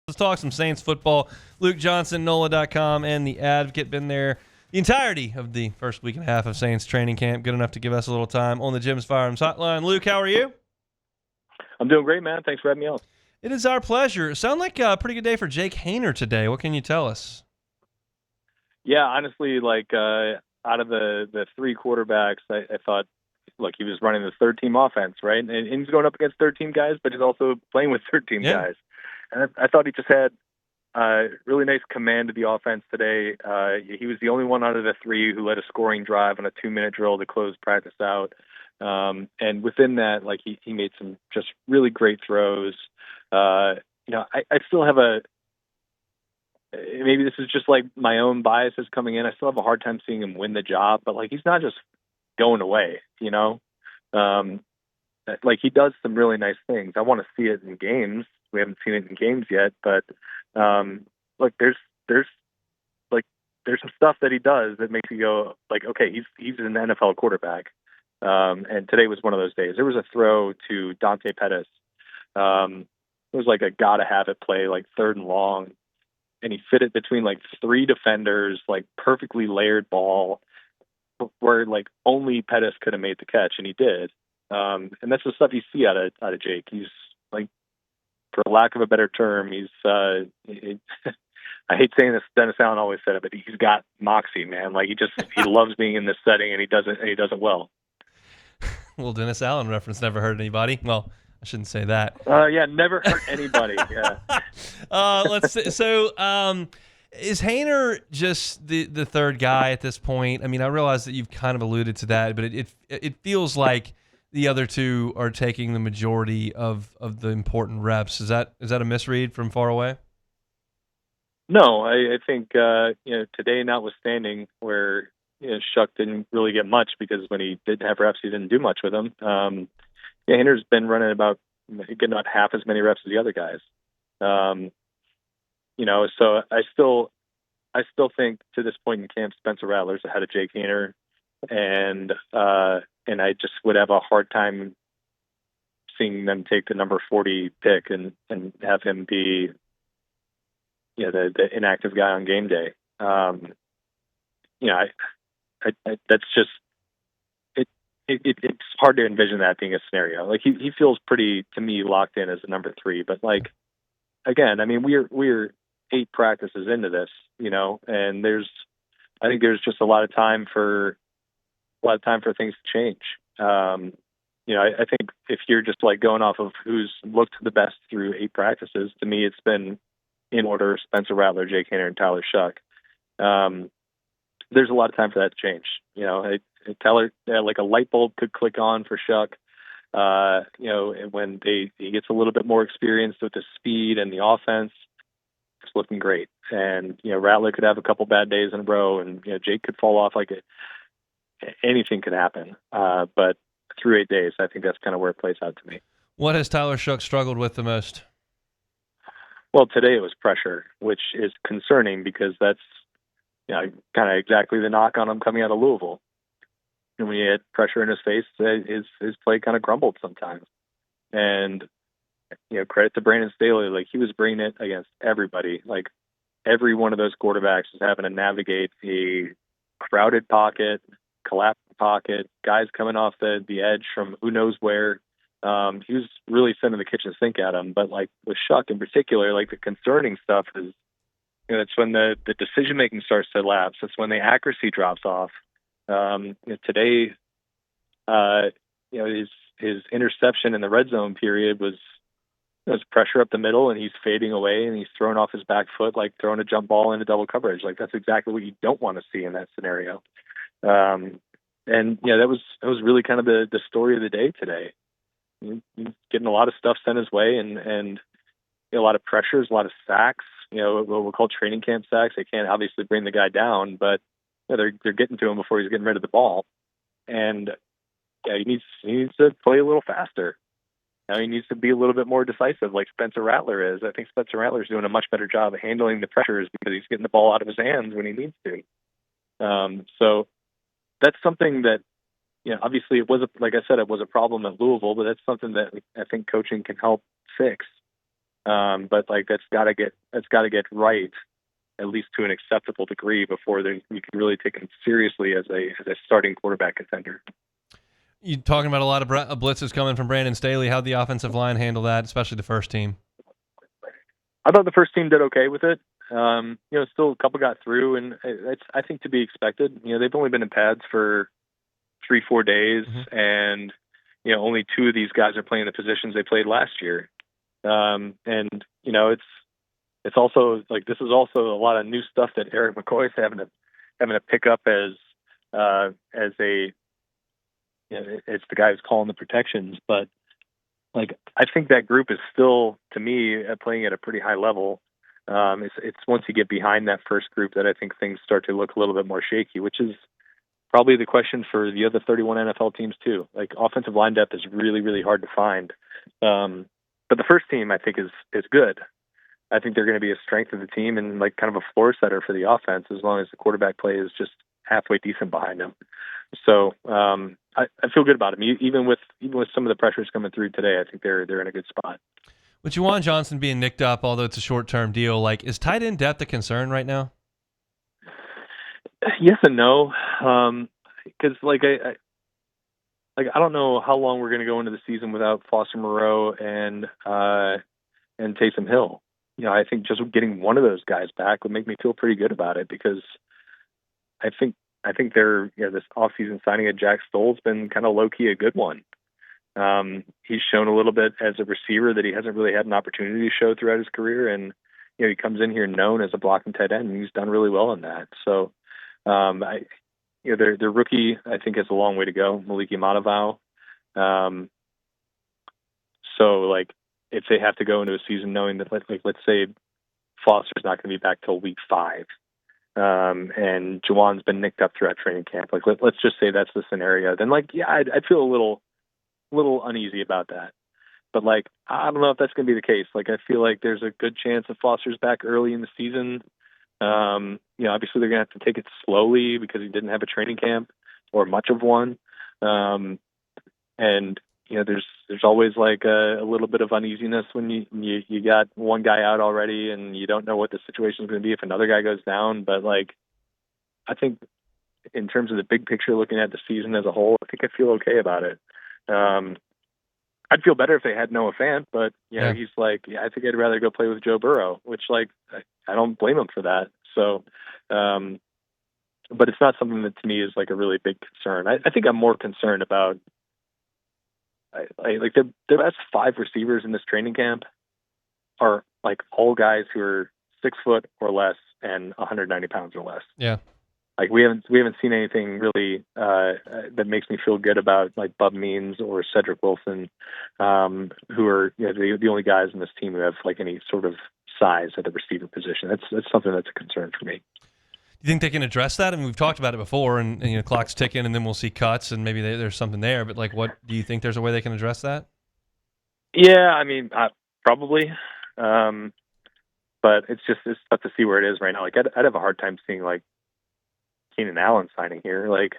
Let's talk some Saints football. Luke Johnson, NOLA.com, and The Advocate been there the entirety of the first week and a half of Saints training camp. Good enough to give us a little time on the Jim's Firearms Hotline. Luke, how are you? I'm doing great, man. Thanks for having me on. It is our pleasure. Sound like a pretty good day for Jake Haener today. What can you tell us? Yeah, honestly, out of the three quarterbacks, I thought, look, he was running the third-team offense, right? And he's going up against third-team guys, but he's also playing with third-team guys. And I thought he just had really nice command of the offense today. He was the only one out of the three who led a scoring drive on a 2-minute drill to close practice out. And within that, he made some just really great throws. I still have maybe this is just like my own biases coming in. I still have a hard time seeing him win the job, but he's not just going away, he does some really nice things. I want to see it in games. We haven't seen it in games yet, but there's some stuff that he does that makes you go okay, he's an NFL quarterback. And today was one of those days. There was a throw to Dante Pettis. It was a gotta have it play, third and long, and he fit it between three defenders, perfectly layered ball, where only Pettis could have made the catch, and he did. And that's the stuff you see out of Jake. He's for lack of a better term, he's I hate saying this. Dennis Allen always said it, but he's got moxie, man. He loves being in this setting, and he does it well. Well, Dennis Allen reference never hurt anybody. Well, I shouldn't say that. Yeah, never hurt anybody. Yeah. Let's see. So, is Haener just the third guy at this point? I mean, I realize that you've kind of alluded to that, but it feels like the other two are taking the majority of the important reps. Is that a misread from far away? No, I think today notwithstanding, where Shuck didn't really get much because when he did have reps, he didn't do much with them. Haener's been running getting about half as many reps as the other guys. So I still think to this point in camp, Spencer Rattler's ahead of Jake Haener, and I just would have a hard time seeing them take the number 40 pick and have him be the inactive guy on game day. That's just it's hard to envision that being a scenario. He feels pretty, to me, locked in as a number 3. But again, I mean, we're 8 practices into this, and I think there's just a lot of time for things to change. I think if you're just going off of who's looked the best through 8 practices, to me, it's been in order: Spencer Rattler, Jake Haener, and Tyler Shough. There's a lot of time for that to change. Tyler, a light bulb could click on for Shuck. When he gets a little bit more experienced with the speed and the offense, it's looking great. And Rattler could have a couple bad days in a row, and Jake could fall off anything could happen. But through 8 days, I think that's kind of where it plays out to me. What has Tyler Shough struggled with the most? Well, today it was pressure, which is concerning because that's kind of exactly the knock on him coming out of Louisville. And when he had pressure in his face, his play kind of crumbled sometimes. And credit to Brandon Staley, he was bringing it against everybody. Every one of those quarterbacks is having to navigate a crowded pocket, collapsed pocket, guys coming off the edge from who knows where. He was really sending the kitchen sink at him. But with Shuck in particular, the concerning stuff is that's when the decision making starts to lapse. That's when the accuracy drops off. Today, his interception in the red zone period was pressure up the middle, and he's fading away, and he's throwing off his back foot like throwing a jump ball into double coverage. That's exactly what you don't want to see in that scenario. And that was really kind of the story of the day today. He's getting a lot of stuff sent his way, and a lot of pressures, a lot of sacks. What we'll call training camp sacks. They can't obviously bring the guy down, but they're getting to him before he's getting rid of the ball. And he needs to play a little faster. He needs to be a little bit more decisive, like Spencer Rattler is. I think Spencer Rattler is doing a much better job of handling the pressures because he's getting the ball out of his hands when he needs to. So that's something that, obviously it was, like I said, it was a problem at Louisville, but that's something that I think coaching can help fix. But like that's got to get right, at least to an acceptable degree, before you can really take him seriously as a starting quarterback contender. You talking about a lot of blitzes coming from Brandon Staley. How'd the offensive line handle that, especially the first team? I thought the first team did okay with it. Still a couple got through, and it's I think to be expected. They've only been in pads for 3-4 days, and only 2 of these guys are playing the positions they played last year. It's also like this is also a lot of new stuff that Eric McCoy's having to pick up as a it's the guy who's calling the protections. But like I think that group is still, to me, playing at a pretty high level. It's once you get behind that first group that I think things start to look a little bit more shaky, which is probably the question for the other 31 NFL teams too. Like offensive line depth is really, really hard to find. But the first team I think is good. I think they're going to be a strength of the team and like kind of a floor setter for the offense as long as the quarterback play is just halfway decent behind them. So I feel good about them. Even with some of the pressures coming through today, I think they're in a good spot. With Juwan Johnson being nicked up, although it's a short-term deal, like is tight end depth a concern right now? Yes and no, because I don't know how long we're going to go into the season without Foster Moreau and Taysom Hill. I think just getting one of those guys back would make me feel pretty good about it, because I think they're this offseason signing of Jack Stoll's been kind of low key a good one. He's shown a little bit as a receiver that he hasn't really had an opportunity to show throughout his career, and he comes in here known as a blocking tight end, and he's done really well in that. So, their rookie I think has a long way to go, Maliki Matavao. So like if they have to go into a season knowing that let's say Foster's not going to be back till week 5. And Juwan's been nicked up throughout training camp. Like let's just say that's the scenario. Then I'd feel a little uneasy about that. But like I don't know if that's going to be the case. Like I feel like there's a good chance that Foster's back early in the season. Obviously they're going to have to take it slowly because he didn't have a training camp or much of one. And there's always like a little bit of uneasiness when you got one guy out already and you don't know what the situation is going to be if another guy goes down. But like, I think in terms of the big picture, looking at the season as a whole, I think I feel okay about it. I'd feel better if they had Noah Fant, but he's like, I think I'd rather go play with Joe Burrow, which like, I don't blame him for that. So, but it's not something that to me is like a really big concern. I think I'm more concerned about like the best 5 receivers in this training camp are like all guys who are 6 foot or less and 190 pounds or less. Yeah. Like we haven't seen anything really that makes me feel good about like Bub Means or Cedric Wilson, who are the only guys in this team who have like any sort of size at the receiver position. That's something that's a concern for me. Do you think they can address that? I mean, we've talked about it before, and clock's ticking, and then we'll see cuts, and maybe there's something there. But like, what do you think? There's a way they can address that? Yeah, I mean, probably, but it's tough to see where it is right now. Like, I'd have a hard time seeing like Keenan Allen signing here. Like,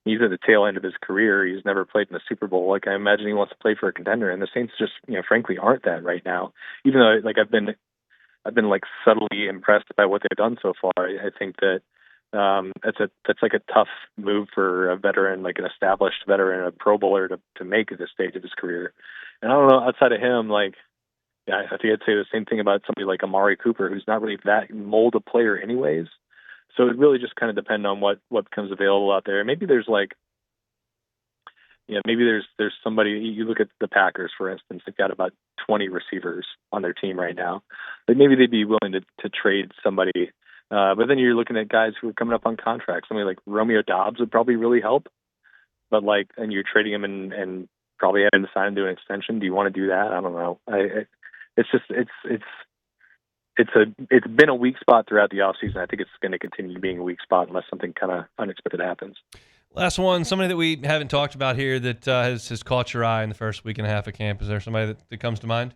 he's at the tail end of his career. He's never played in the Super Bowl. Like, I imagine he wants to play for a contender, and the Saints just, frankly, aren't that right now. Even though, like, I've been like subtly impressed by what they've done so far. I think that that's like a tough move for a veteran, like an established veteran, a Pro Bowler to make at this stage of his career. And I don't know, outside of him, like, I think I'd say the same thing about somebody like Amari Cooper, who's not really that mold of player anyways. So it really just kind of depends on what becomes available out there. Maybe there's like, maybe there's somebody, you look at the Packers, for instance, they've got about 20 receivers on their team right now. But maybe they'd be willing to trade somebody. But then you're looking at guys who are coming up on contracts. Somebody like Romeo Doubs would probably really help. But like, and you're trading him and probably having to sign him to an extension. Do you want to do that? I don't know. It's been a weak spot throughout the offseason. I think it's going to continue being a weak spot unless something kind of unexpected happens. Last one, somebody that we haven't talked about here that has caught your eye in the first week and a half of camp. Is there somebody that comes to mind?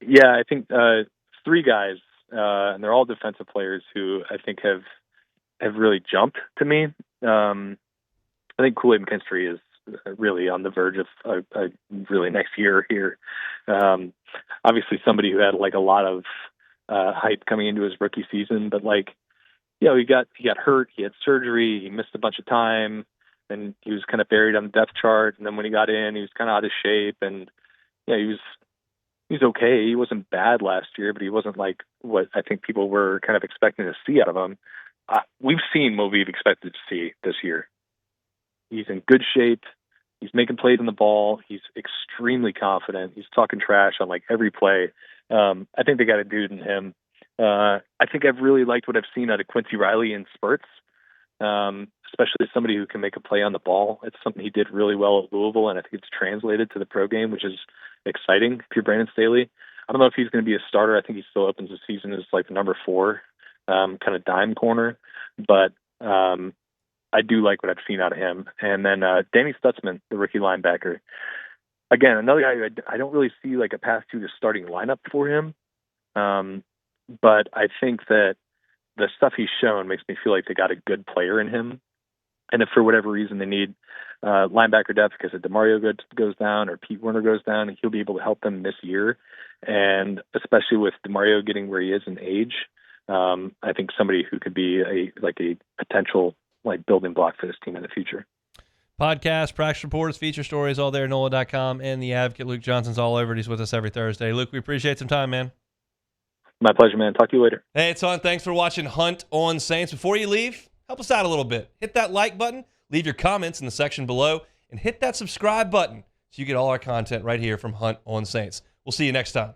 Yeah, I think 3 guys, and they're all defensive players who I think have really jumped to me. I think Kool-Aid McKinstry is really on the verge of a really next year here. obviously somebody who had like a lot of hype coming into his rookie season, but like, he got hurt, he had surgery, he missed a bunch of time, and he was kind of buried on the depth chart. And then when he got in, he was kind of out of shape, and he was okay. He wasn't bad last year, but he wasn't like what I think people were kind of expecting to see out of him. We've seen what we've expected to see this year. He's in good shape. He's making plays on the ball. He's extremely confident. He's talking trash on like every play. I think they got a dude in him. I think I've really liked what I've seen out of Quincy Riley in spurts, especially somebody who can make a play on the ball. It's something he did really well at Louisville, and I think it's translated to the pro game, which is exciting if you're Brandon Staley. I don't know if he's going to be a starter. I think he still opens the season as like number 4, kind of dime corner, but I do like what I've seen out of him. And then Danny Stutzman, the rookie linebacker. Again, another guy who I don't really see like a path to the starting lineup for him. But I think that the stuff he's shown makes me feel like they got a good player in him. And if for whatever reason they need linebacker depth because DeMario goes down or Pete Werner goes down, he'll be able to help them this year. And especially with DeMario getting where he is in age, I think somebody who could be a potential like building block for this team in the future. Podcast, practice reports, feature stories, all there at NOLA.com, and the Advocate. Luke Johnson's all over it. He's with us every Thursday. Luke, we appreciate some time, man. My pleasure, man. Talk to you later. Hey, it's on. Thanks for watching Hunt on Saints. Before you leave, help us out a little bit. Hit that like button, leave your comments in the section below, and hit that subscribe button so you get all our content right here from Hunt on Saints. We'll see you next time.